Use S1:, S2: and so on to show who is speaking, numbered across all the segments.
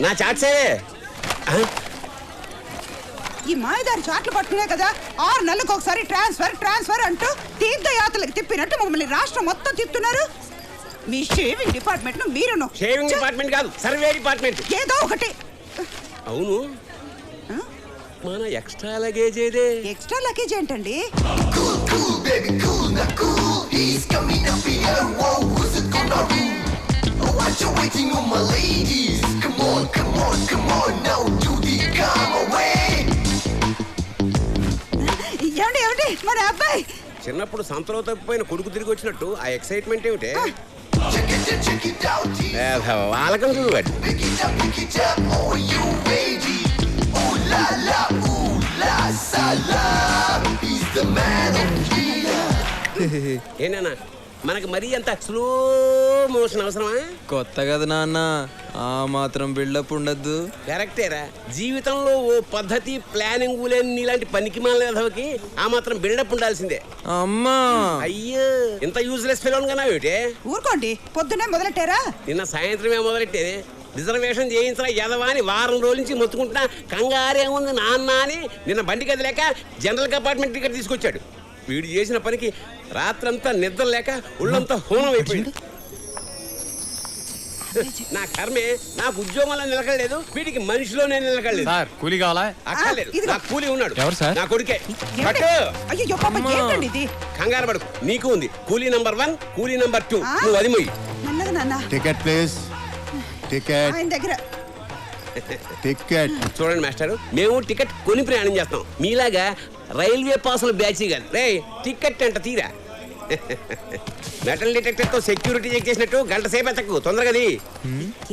S1: నా చాట్సే
S2: ఈ మాయదారి చాట్లు పట్టుకునే కదా 6 నెలలకు ఒకసారి ట్రాన్స్ఫర్ అంటూ తీర్థయాత్రలకు తిప్పినట్టు మమ్మల్ని రాష్ట్రం మొత్తం తిప్పుతున్నారు. మీ షేవింగ్ డిపార్ట్మెంట్ మీరును.
S1: షేవింగ్ డిపార్ట్మెంట్ కాదు, సర్వే డిపార్ట్మెంట్.
S2: ఏదో ఒకటి.
S1: అవును, మన ఎక్స్ట్రా లగేజ్ ఏదే?
S2: ఎక్స్ట్రా లగేజ్ ఏంటండి?
S3: What you waiting on, my ladies? Come on, now do the come away.
S2: ఏమండి మన అబ్బాయి
S1: చిన్నప్పుడు సంతలో తప్పిపోయిన కొడుకు తిరిగి వచ్చినట్టు ఆ ఎక్సైట్మెంట్ ఏమిటే?
S3: Check it out,
S1: వాళ్ళకం చూడు.
S3: pick it up, oh you ready? Ooh la la, salam. He's the man of Kila.
S1: ఏనా మనకి మరీ అంత స్లో మోషన్ అవసరమా?
S4: కొత్త కదా నాన్న, ఆ మాత్రం బిల్డప్ ఉండద్దు.
S1: కరెక్టేరా, జీవితంలో ఓ పద్ధతి ప్లానింగ్ లేని నీలాంటి పనికి మాలకి ఆ మాత్రం బిల్డప్ ఉండాల్సిందే.
S4: అమ్మా
S1: అయ్యో, ఇంత యూజ్లెస్ ఫెలోన్ కన్నా ఏమిటే?
S2: ఊరుకోండి, పొద్దున్నే మొదలెట్టారా?
S1: నిన్న సాయంత్రమే మొదలెట్టేది. రిజర్వేషన్ చేయించరా యదవా అని వారం రోజుల నుంచి మొత్తుకుంటున్నా. కంగారేముంది నాన్న అని నిన్న బండి కదిలేక జనరల్ కంపార్ట్మెంట్ టికెట్ తీసుకొచ్చాడు. వీడు చేసిన పనికి రాత్రంతా నిద్ర లేక ఒళ్ళంతా హోనం అయిపోయింది. నా కర్మే, నాకు ఉద్యోగంలో నిలకడలేదు, వీడికి మనిషిలోనే నిలకడలేదు.
S5: సార్ కూలీ కావాలా?
S1: అక్కర్లేదు, నా కూలీ ఉన్నాడు.
S5: ఎవరు సార్?
S1: నా కొడుకే.
S2: అయ్యో పాప, ఏంటండి ఇది?
S1: కంగారు పడుకు, నీకు ఉంది కూలీ నంబర్ 1, కూలీ నంబర్ 2. నువ్వు అది మొయ్యి.
S2: మెల్లగా నాన్న.
S6: Ticket please. టికెట్
S2: ఆయన దగ్గర.
S6: టికెట్
S1: చూడండి మాస్టర్, మేము టికెట్ కొని ప్రయాణం చేస్తాం, మీలాగా రైల్వే పాసులు బ్యాచీ కాదు. రే టికెట్ అంట తీరా. మెటల్ డిటెక్టర్ తో సెక్యూరిటీ చెక్ చేసినట్టు గంట సేపు ఎత్తకు, తొందరగా.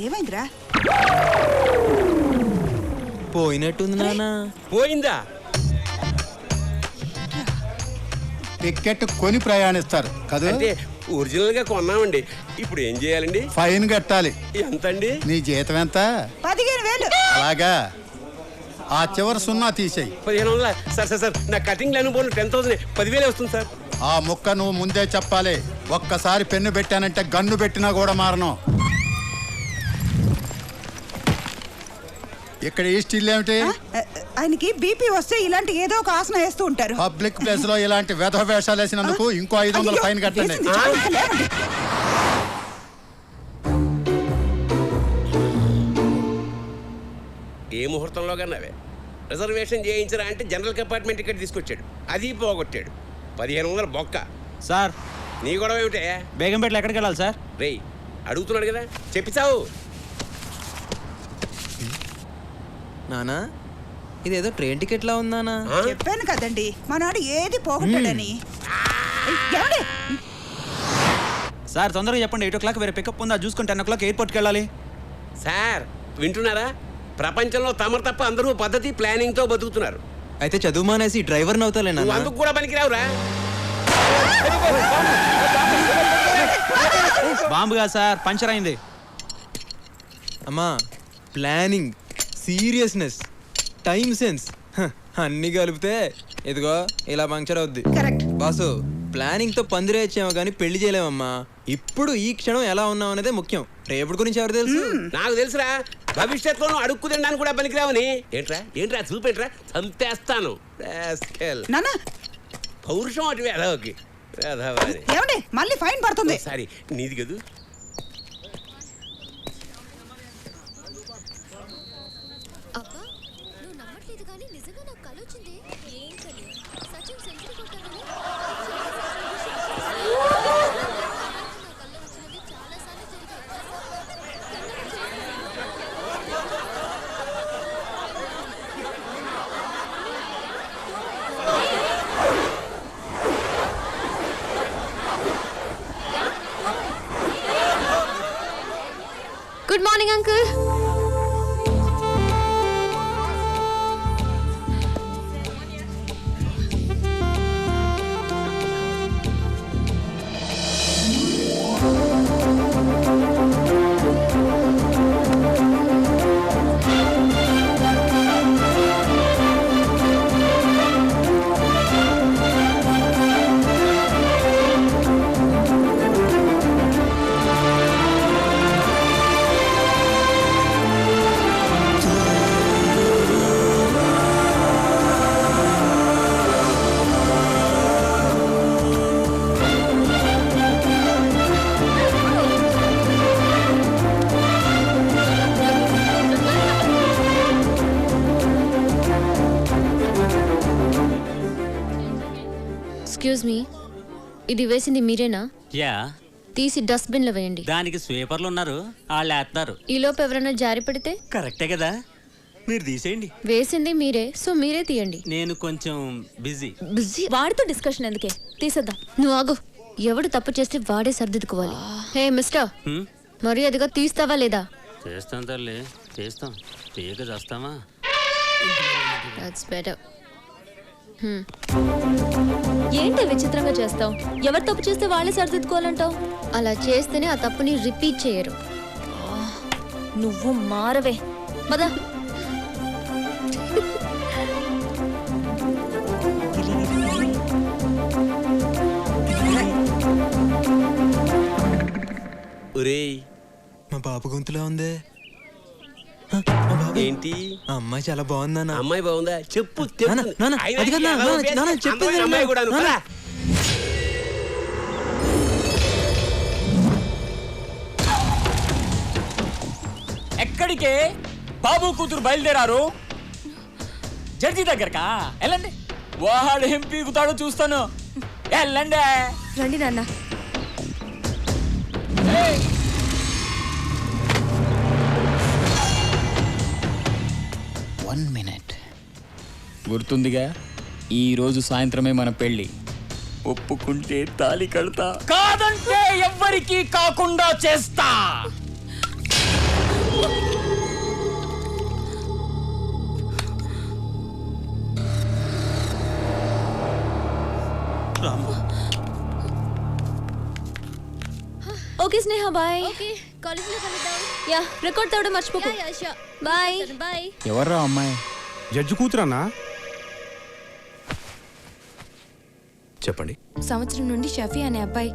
S2: ఏమైందిరా?
S4: పోయినట్టుంది నాన్న.
S1: పోయిందా?
S6: టికెట్ కొని ప్రయాణిస్తారు కదా?
S1: అంటే ఒరిజినల్ గా కొన్నామండి. ఇప్పుడు ఏం చేయాలండి?
S6: ఫైన్ కట్టాలి.
S1: ఎంత అండి?
S6: నీ జీతం ఎంత?
S2: 15,000.
S6: అలాగా, ఆ చివరి 0 తీసేయి.
S1: 1500. సార్ నా కటింగ్ అనుభవం 10,000. 10,000 వస్తుంది సార్.
S6: ఆ ముక్క నువ్వు ముందే చెప్పాలి. ఒక్కసారి పెన్ను పెట్టానంటే గన్ను పెట్టినా కూడా మారను. ఇక్కడ ఈ స్టిల్ ఏమిటి?
S2: ఆయనకి బీపీ వస్తే ఇలాంటి ఏదో ఒక ఆసన వేస్తూ ఉంటారు.
S6: పబ్లిక్ ప్లేస్ లో ఇలాంటి వెధ వేషాలు వేసినందుకు ఇంకో 500 ఫైన్ కట్టండి.
S1: ఏ ముహూర్తంలో కన్నావే? రిజర్వేషన్ చేయించరా అంటే జనరల్ కంపార్ట్మెంట్ టికెట్ తీసుకొచ్చాడు, అది పోగొట్టాడు. 1500 బొక్క.
S5: సార్
S1: నీ గొడవ ఏమిటే?
S5: బేగంపేటలో ఎక్కడికి వెళ్ళాలి సార్?
S1: రేయ్ అడుగుతున్నాడు కదా, చెప్పిస్తావు.
S4: నానా ఇదేదో ట్రైన్ టికెట్ లా ఉందానా?
S2: చెప్పాను కదండి, మనాడు ఏది పోగొట్టాడని. ఏమండి?
S5: సార్ తొందరగా చెప్పండి, 8 o'clock వేరే పికప్ ఉందా చూసుకుని 10 o'clock ఎయిర్పోర్ట్కి వెళ్ళాలి.
S1: సార్ వింటున్నారా? ప్రపంచంలో తమరు తప్ప అందరూ పద్ధతి ప్లానింగ్ తో బతుకుతున్నారు.
S4: అయితే చదువు మానేసి డ్రైవర్ని అవుతాలే
S1: నువ్వు
S4: నాన్న.
S1: అందుకు కూడా పనికిరావురా.
S5: బాంబుగా సార్, పంచర్ అయింది.
S4: అమ్మా ప్లానింగ్, సీరియస్నెస్, టైం సెన్స్ అన్ని కలిపితే ఇదిగో ఇలా పంక్చర్ అవుద్ది.
S2: కరెక్ట్
S4: బాసు, ప్లానింగ్ తో పందిరేచ్చామో కానీ పెళ్లి చేయలేమమ్మా. ఇప్పుడు ఈ క్షణం ఎలా ఉన్నాం అనేదే ముఖ్యం. రేపటి గురించి ఎవరు తెలుసు?
S1: నాకు తెలుసురా, భవిష్యత్తులో అడుక్కు తినడానికి కూడా పనికిరావని. ఏంట్రా చూపెట్రా, చంపేస్తాను.
S2: నాన్న
S1: పౌరుషం అటు వేదవకి.
S2: ఏమండి? మళ్ళీ ఫైన్ పడుతుంది.
S1: సారీ, నీది కదూ.
S7: Good morning morning uncle. Excuse me, ఇది వేసింది మీరేనా?
S8: యా,
S7: తీసి డస్ట్బిన్ లో వేయండి.
S8: దానికి స్వీపర్లు ఉన్నారు, వాళ్ళు వేస్తారు.
S7: ఈ లోపు ఎవరైనా జారి పడితే?
S8: కరెక్టే కదా, మీరు తీసేయండి.
S7: వేసింది మీరే, సో మీరే తీయండి.
S8: నేను కొంచెం బిజీ.
S7: బిజీ? వాడితో డిస్కషన్ ఎందుకే, తీసేద్దాం. నువ్వు ఆగు. ఎవడు తప్పు చేస్తే వాడే సర్దిద్దుకోవాలి. హే మిస్టర్, మరి అదిగా తీస్తావా లేదా?
S8: చేస్తాం తల్లి, చేస్తాం. తీయక చేస్తామా?
S7: That's better. ఏంటి విచిత్రంగా చేస్తావు? ఎవరు తప్పు చేస్తే వాళ్ళే సరిదిద్దుకోవాలంటావు? అలా చేస్తేనే ఆ తప్పుని రిపీట్ చేయరు. నువ్వు మారవే. పద.
S1: ఒరేయ్,
S4: మా బాబు గొంతులా ఉందే.
S1: ఏంటి
S4: ఆ అమ్మాయి చాలా బాగుందన్న.
S1: అమ్మాయి బాగుందా? చెప్పు.
S4: చెప్పేది
S1: అమ్మాయి కూడా
S9: ఎక్కడికే బాబు కూతురు బయలుదేరారు? జడ్జి దగ్గరకా? వెళ్ళండి, వాడు ఏం పీకుతాడో చూస్తాను. వెళ్ళండి.
S7: రండి నాన్న.
S9: One minute. గుర్తుందిగా, ఈ రోజు సాయంత్రమే మన పెళ్లి. ఒప్పుకుంటే తాళి కడతా, కాదంటే ఎవ్వరికీ కాకుండా చేస్తా.
S7: ఓకే స్నేహ, బాయ్. ఓకే, కాలేజీలో కలుద్దాం. యా, రికార్డ్ తేవడం మర్చిపోకు. బాయ్. బాయ్.
S9: ఎవర్రా అమ్మాయి?
S5: జడ్జి కూతురన్నా?
S10: చెప్పండి.
S7: సంవత్సరం నుండి షఫీ అనే అబ్బాయి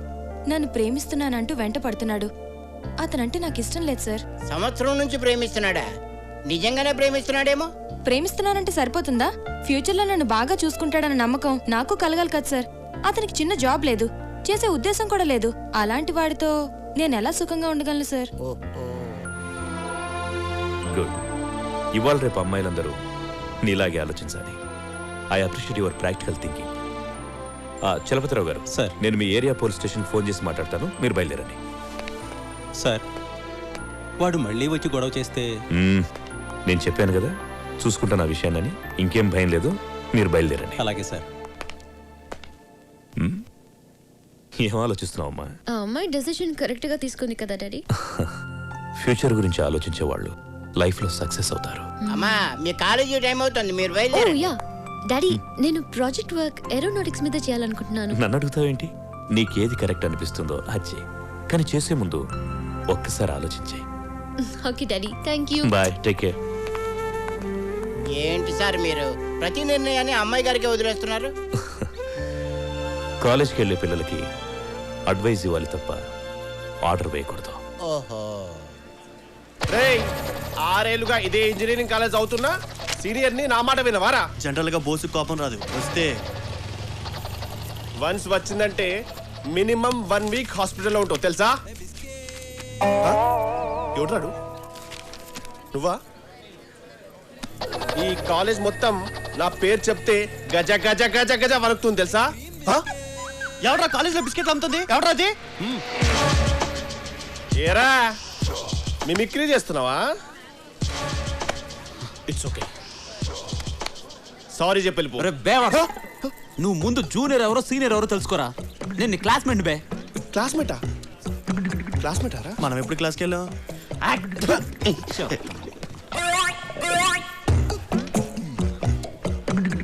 S7: నన్ను ప్రేమిస్తున్నానంటూ వెంట పడుతున్నాడు. అతనంటే నాకు ఇష్టం లేదు సార్.
S11: సంవత్సరం నుంచి ప్రేమిస్తున్నాడా? నిజంగానే ప్రేమిస్తున్నాడేమో.
S7: ప్రేమిస్తున్నానంటే సరిపోతుందా? ఫ్యూచర్లో నన్ను బాగా చూసుకుంటాడన్న నమ్మకం నాకు కలగాలి కదా సార్. అతనికి చిన్న జాబ్ లేదు, చేసే ఉద్దేశం కూడా లేదు. అలాంటి వాడితో నేను ఎలా సుఖంగా ఉండగలను సార్?
S10: గుడ్. ఇవాళ రేపు అమ్మాయిలందరూ నీలాగే ఆలోచించాలి. I appreciate your practical thinking. Chalapathi Rao గారు,
S5: సార్,
S10: నేను మీ ఏరియా పోలీస్ స్టేషన్ ఫోన్ చేసి మాట్లాడతాను, మీరు బయలుదేరండి.
S5: సార్, వాడు మళ్ళీ వచ్చి గొడవ చేస్తే?
S10: నేను చెప్పాను కదా, చూసుకుంటాను ఆ విషయాన్ని. ఇంకేం భయం లేదు, మీరు బయలుదేరండి.
S5: అలాగే సార్.
S10: ఏం ఆలోచిస్తున్నావమ్మా?
S7: ఆ అమ్మాయి డెసిషన్ కరెక్ట్ గా తీసుకుంది కదా డాడీ.
S10: ఫ్యూచర్ గురించి ఆలోచించే వాళ్ళు లైఫ్ లో సక్సెస్ అవుతారు.
S11: అమ్మా, మీ కాలేజీ టైం అవుతుంది, మీరు
S7: ఓ
S11: బయలుదేరండి.
S7: యా డాడీ, నేను ప్రాజెక్ట్ వర్క్ ఏరోనాటిక్స్ మీద చేయాలనుకుంటున్నాను.
S10: నన్ను అడుగుతావేంటి? నీకేది కరెక్ట్ అనిపిస్తుందో అది చెయ్యి, కానీ చేసే ముందు ఒక్కసారి ఆలోచించే.
S7: Okay daddy, thank you.
S10: Bye, take care.
S11: ఏంటి సార్ మీరు ప్రతి నిర్ణయాన్ని అమ్మాయి గారికి వదిలేస్తున్నారు?
S10: కాలేజ్కి వెళ్ళే పిల్లలకి అడ్వైజ్ ఇవ్వాలి తప్ప ఆర్డర్ వేయకూడదు.
S11: ఓహో.
S1: 6 ఏళ్లుగా ఇదే ఇంజనీరింగ్ కాలేజ్ అవుతున్నా సీనియర్ ని నా మాట వినవారా?
S5: జనరల్ గా బోసు కోపం రాదు, వస్తే
S1: వన్స్ వచ్చిందంటే మినిమం 1 వీక్ హాస్పిటల్లో ఉంటావు తెలుసా? ఎవడాడు? నువ్వా? ఈ కాలేజ్ మొత్తం నా పేరు చెప్తే గజ గజ గజ గజ వణుకుతుంది తెలుసా?
S5: ఎవడ్రా కాలేజీలో బిస్కెట్లు అమ్ముతుంది? ఎవడ్రా అది?
S1: ఏరా మిమిక్రీ చేస్తున్నావా? ఇట్స్ ఓకే, సారీ చెప్పి వెళ్ళిపో.
S5: నువ్వు ముందు జూనియర్ ఎవరో సీనియర్ ఎవరో తెలుసుకోరా. నేను నీ క్లాస్మేట్ బే.
S1: క్లాస్మేటా? క్లాస్మేటారా?
S5: మనం ఎప్పుడు క్లాస్కి వెళ్ళాం?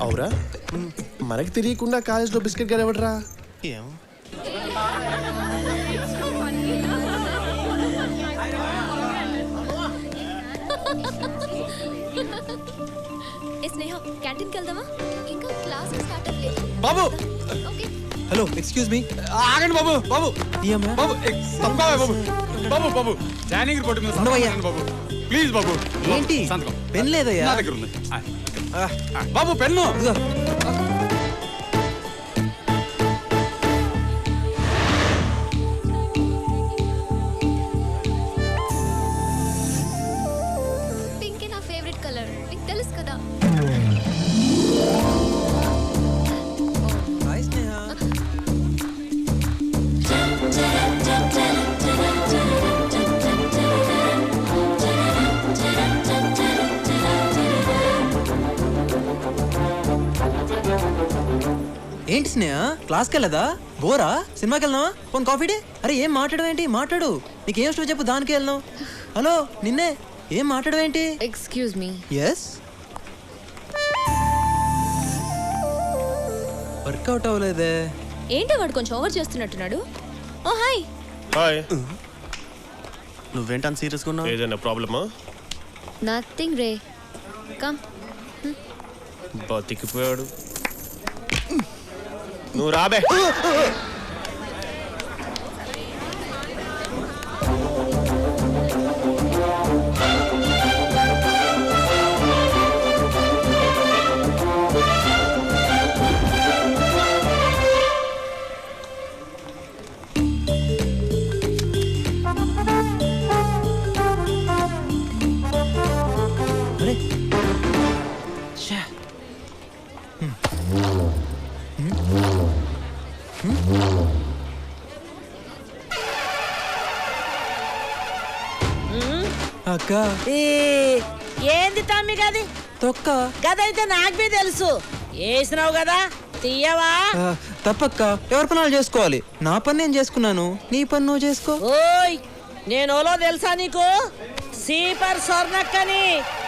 S12: అవురా మనకి తెలియకుండా కాలేజ్లో బిస్కెట్ గారు ఎవడరా?
S5: ఏం
S7: స్నేహ క్యాంటీన్కి వెళ్దామా? ఇంకా క్లాస్ స్టార్ట్ అవ్వలేదు.
S4: బాబు
S7: ఓకే.
S4: Hello excuse me.
S5: ఆగండి బాబు బాబు
S4: ఏమయ్యా?
S5: బాబు తప్పవే బాబు బాబు బాబు జాయినింగ్ రిపోర్ట్ మీద
S4: ఉండవయ్యా.
S5: బాబు ప్లీజ్ బాబు
S4: ఏంటి
S5: సంతకం
S4: పెన్ లేదయ్యా?
S5: నా దగ్గర ఉంది. బాబు పెన్ను.
S4: ఇదిగో.
S7: పింక్ నా ఫేవరెట్ కలర్, నీకు తెలుసు కదా.
S4: హాయ్ స్నేహ. ఏంటి స్నేహ క్లాస్కి వెళ్ళదా? బోరా? సినిమాకి వెళ్దామా? పోనీ కాఫీ డే? అరే ఏం మాట్లాడవేంటి? మాట్లాడు. నీకేం ఇష్టం చెప్పు, దానికి వెళ్దాం. హలో నిన్నే, ఏం మాట్లాడవేంటి?
S7: Excuse me.
S4: ఎస్. వర్కౌట్ అవ్వలేదే.
S7: ఏంటి వాడు కొంచెం ఓవర్ చేస్తున్నట్టున్నాడు. Oh hi.
S12: హాయ్.
S5: నువ్వేంటని సీరియస్గా ఉన్నావు?
S12: ఏదైనా ప్రాబ్లమా?
S7: నథింగ్ రే. కమ్.
S12: బతికిపోయాడు. నువ్వు రాబే.
S4: అరే ఛే. అక్క
S13: ఏంది తమ్మి గది
S4: తొక్క
S13: గదైతే నాకు బి తెలుసు. వేసినావు కదా తీయవా?
S4: తప్పక్క, ఎవరి పనులు చేసుకోవాలి. నా పని నేను చేసుకున్నాను, నీ పని నువ్వు చేసుకో.
S13: ఓయ్ నేనోలో తెలుసా నీకు? సీపర్ స్వర్ణక్కని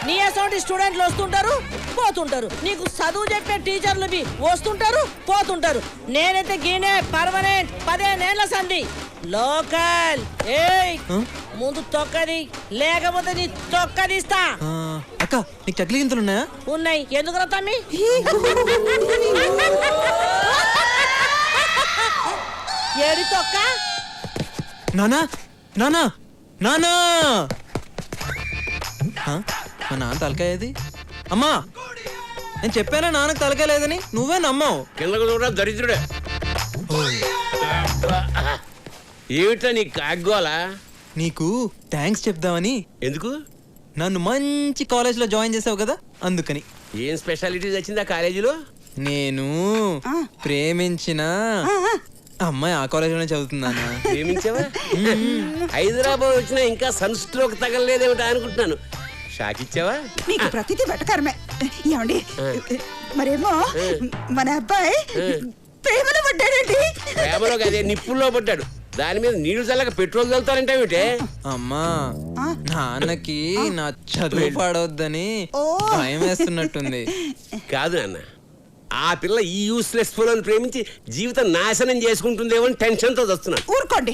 S13: నీ అసోంటి స్టూడెంట్లు వస్తుంటారు పోతుంటారు. నీకు చదువు చెప్పే టీచర్లు బి వస్తుంటారు పోతుంటారు. నేనైతే గీనే పర్మనెంట్ 15 ఏళ్ల సంధి లోకల్. ఏయ్ ముందు తొక్కది, లేకపోతే నీ తొక్కదిస్తా.
S4: అక్క నీకు చక్లి గింతలు ఉన్నాయా?
S13: ఉన్నాయి. ఎందుకు రా తమ్మి? ఏడి తొక్క?
S4: నానా నానా నానా. మా నాన్న తలకాయ ఏది? అమ్మా నేను చెప్పానా నాన్నకు తలకాయ లేదని? నువ్వే నమ్మావు.
S1: కిందకు చూడ దరిద్రుడే. ఏమిటా నీ కాగ్గోలా?
S4: నీకు థ్యాంక్స్ చెప్దామని.
S1: ఎందుకు?
S4: నన్ను మంచి కాలేజ్లో జాయిన్ చేసావు కదా, అందుకని.
S1: ఏం స్పెషాలిటీస్ వచ్చిందా కాలేజీలో?
S4: నేను ప్రేమించిన అమ్మాయి ఆ కాలేజీలోనే చదువుతున్నానా.
S1: ప్రేమించావా? హైదరాబాద్ వచ్చినా ఇంకా సన్ స్ట్రోక్ తగలలేదేమిటా అనుకుంటున్నాను. షాక్ ఇచ్చావా?
S2: మీకు ప్రతిదీ వెటకారమే. ఏమండి మరేమో మన అబ్బాయి ప్రేమలో పడ్డాడండి.
S1: ప్రేమలో అదే నిప్పుల్లో పడ్డాడు. దాని మీద నీళ్లు చల్లక పెట్రోల్ చల్లుతారంటే
S4: అమ్మా నాన్నకి నా చదువు పాడవద్దని భయం వేస్తున్నట్టుంది.
S1: కాదు నాన్న, ఆ పిల్ల ఈ యూస్లెస్ ఫోన్ ప్రేమించి జీవితం నాశనం చేసుకుంటుందేమో అని టెన్షన్తో వస్తున్నాను.
S2: ఊరుకోండి.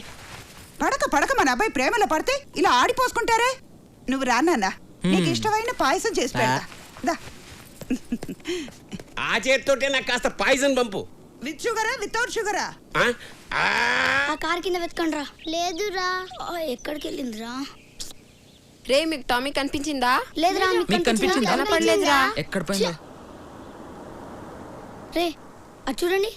S2: పడక పడక మన అబ్బాయి ప్రేమలో పడితే ఇలా ఆడిపోసుకుంటారే. నువ్వు రానా, నీకు ఇష్టమైన పాయసం చేసి పెడతా. దా.
S1: ఆ చేతితోటే నాకు కాస్త పాయిజన్ పంపు.
S2: విత్ షుగరా వితౌట్ షుగరా?
S14: ఆ కార్ కింద వెతకండ్రా. లేదురా. ఎక్కడికి వెళ్ళిందిరా?
S7: రే మీకు టామీ కనిపించిందా?
S14: లేదురా.
S7: మీకు కనిపించిందా? కనపడలేదురా.
S4: ఎక్కడ పోయిందో?
S14: రే అది చూడండి.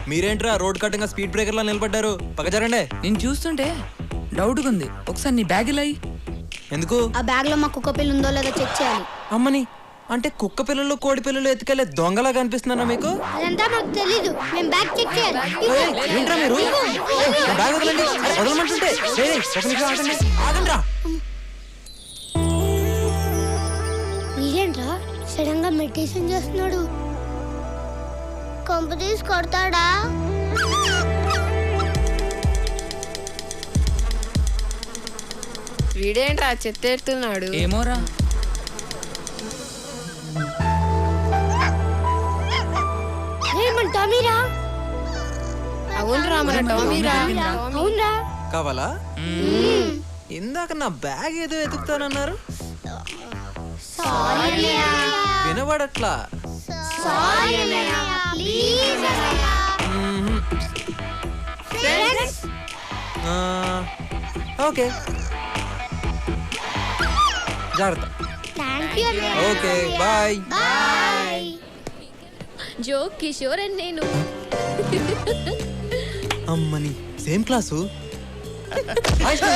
S4: మీరేంట్రా రోడ్ కట్టంగా స్పీడ్ బ్రేకర్ లా నిలబడ్డారు? పక్క జరండి.
S15: నేను చూస్తుంటే డౌట్ ఉంది. ఒకసారి నీ బ్యాగ్ ఇలా
S4: ఎందుకు?
S14: ఆ బ్యాగ్ లో మా కుక్క పిల్ల ఉందో లేదో చెక్ చేయాలి.
S4: అమ్మని అంటే కుక్క పిల్లలు కోడి పిల్లలు ఎత్తుకెళ్లే దొంగలా కనిపిస్తున్నారా మీకు?
S14: అదంతా మాకు తెలీదు. మేము బ్యాగ్ చెక్ చేయాలి.
S4: ఏంట్రా మీరు? బ్యాగ్ వదలండి. వదలమంటుంటే ఒక నిమిషం ఆగండి. ఆగండి రా.
S14: మీరేంట్రా సడన్ గా మెడిటేషన్ చేస్తున్నాడు? కొంప తీసి కొడతాడా?
S16: వీడేంట్రా చెత్త ఎడుతున్నాడు?
S15: ఏమోరా.
S14: మన టామీరా.
S16: అవునరా మన టామీరా.
S14: అవునరా.
S4: కావాలా? ఇందాక నా బ్యాగ్ ఏదో ఎతుకుతానన్నారు. వినబడట్లా. ఓకే జాగ్రత్త. Okay bye.
S16: జో కిషోర్ అని నేను.
S4: అమ్మని సేమ్ క్లాసు.